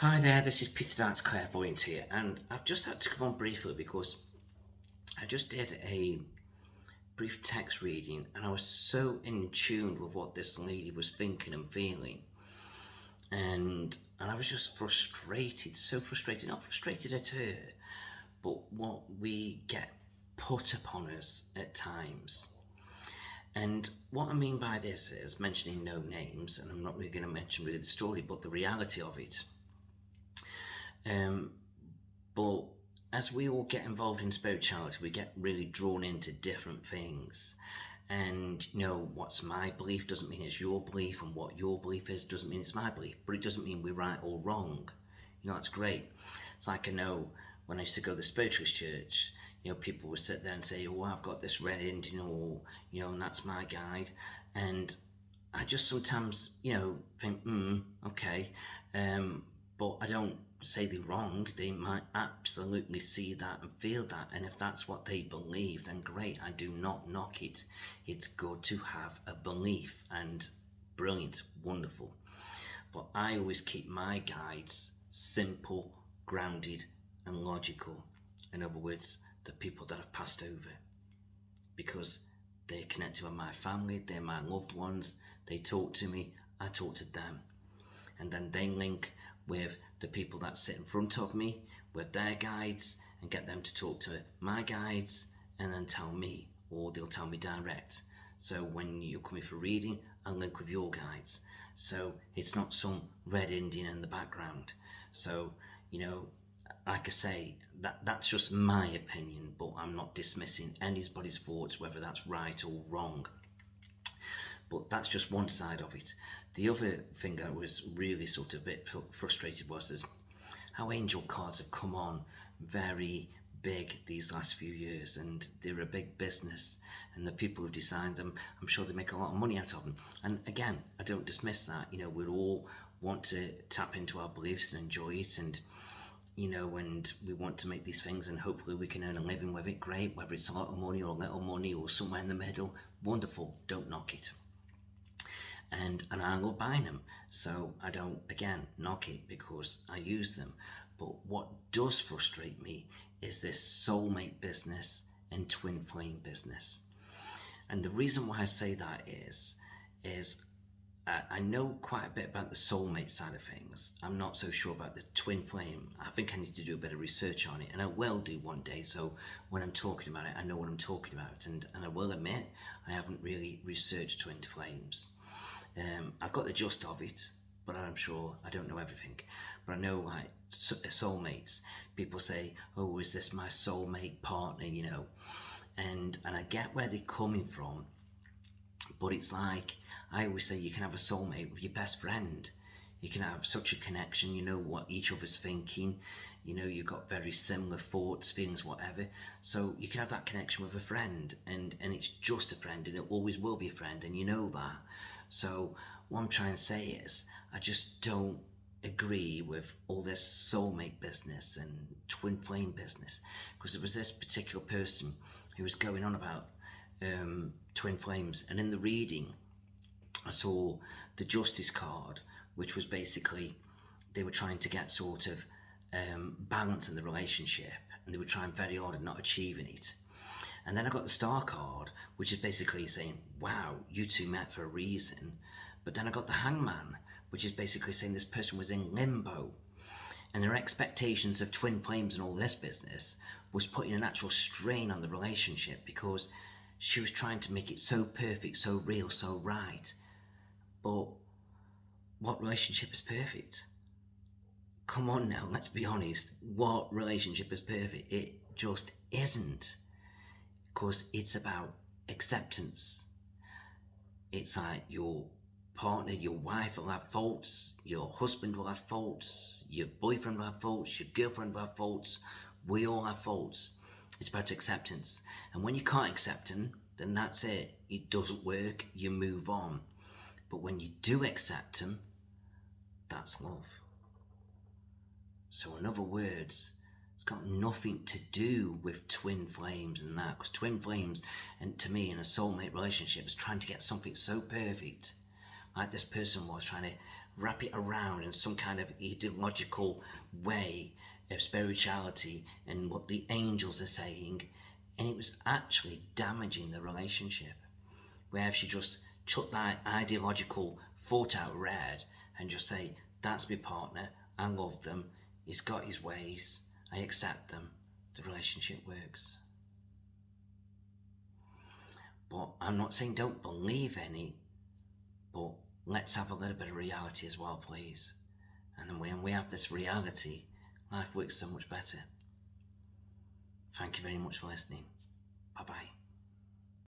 Hi there, this is Peter Darts Clairvoyant here, and I've just had to come on briefly because I just did a brief text reading and I was so in tune with what this lady was thinking and feeling. And I was just frustrated, so frustrated, not frustrated at her, but what we get put upon us at times. And what I mean by this is mentioning no names, and I'm not really going to mention really the story, but the reality of it. But as we all get involved in spirituality, we get really drawn into different things. And what's my belief doesn't mean it's your belief, and what your belief is doesn't mean it's my belief, but it doesn't mean we're right or wrong. That's great. It's like I know when I used to go to the spiritualist church, people would sit there and say, oh, I've got this red Indian, or, and that's my guide. And I just sometimes, think, okay. But I don't say they're wrong. They might absolutely see that and feel that, and if that's what they believe, then great. I do not knock it. It's good to have a belief, and brilliant, wonderful. But I always keep my guides simple, grounded, and logical. In other words, the people that have passed over, because they're connected with my family, they're my loved ones, they talk to me, I talk to them, and then they link with the people that sit in front of me with their guides and get them to talk to my guides and then tell me, or they'll tell me direct. So when you're coming for reading, I'll link with your guides. So it's not some red Indian in the background. So, like I say, that's just my opinion, but I'm not dismissing anybody's thoughts, whether that's right or wrong. But that's just one side of it. The other thing I was really sort of a bit frustrated was how angel cards have come on very big these last few years, and they're a big business, and the people who designed them, I'm sure they make a lot of money out of them. And again, I don't dismiss that. We all want to tap into our beliefs and enjoy it, and and we want to make these things, and hopefully we can earn a living with it. Great. Whether it's a lot of money or a little money or somewhere in the middle, wonderful. Don't knock it. And I love buying them, so I don't, again, knock it because I use them. But what does frustrate me is this soulmate business and twin flame business. And the reason why I say that is I know quite a bit about the soulmate side of things. I'm not so sure about the twin flame. I think I need to do a bit of research on it, and I will do one day. So when I'm talking about it, I know what I'm talking about. And I will admit, I haven't really researched twin flames. I've got the gist of it, but I'm sure I don't know everything. But I know, like, soulmates. People say, oh, is this my soulmate partner, And I get where they're coming from, but it's like, I always say, you can have a soulmate with your best friend. You can have such a connection, you know what each other's thinking, you've got very similar thoughts, feelings, whatever. So you can have that connection with a friend, and it's just a friend, and it always will be a friend, and you know that. So what I'm trying to say is, I just don't agree with all this soulmate business and twin flame business, because there was this particular person who was going on about twin flames, and in the reading I saw the justice card, which was basically they were trying to get sort of balance in the relationship, and they were trying very hard at not achieving it. And then I got the star card, which is basically saying, wow, you two met for a reason. But then I got the hangman, which is basically saying this person was in limbo, and their expectations of twin flames and all this business was putting an actual strain on the relationship, because she was trying to make it so perfect, so real, so right. But what relationship is perfect? Come on now, let's be honest. What relationship is perfect? It just isn't. Because it's about acceptance. It's like your partner, your wife will have faults, your husband will have faults, your boyfriend will have faults, your girlfriend will have faults. We all have faults. It's about acceptance. And when you can't accept them, then that's it. It doesn't work, you move on. But when you do accept them, that's love. So in other words, it's got nothing to do with twin flames and that, because twin flames, and to me, in a soulmate relationship, is trying to get something so perfect, like this person was trying to wrap it around in some kind of ideological way of spirituality and what the angels are saying, and it was actually damaging the relationship. Where if she just chuck that ideological thought out red and just say, that's my partner, I love them, he's got his ways, I accept them, the relationship works. But I'm not saying don't believe any, but let's have a little bit of reality as well, please. And then when we have this reality, life works so much better. Thank you very much for listening. Bye bye.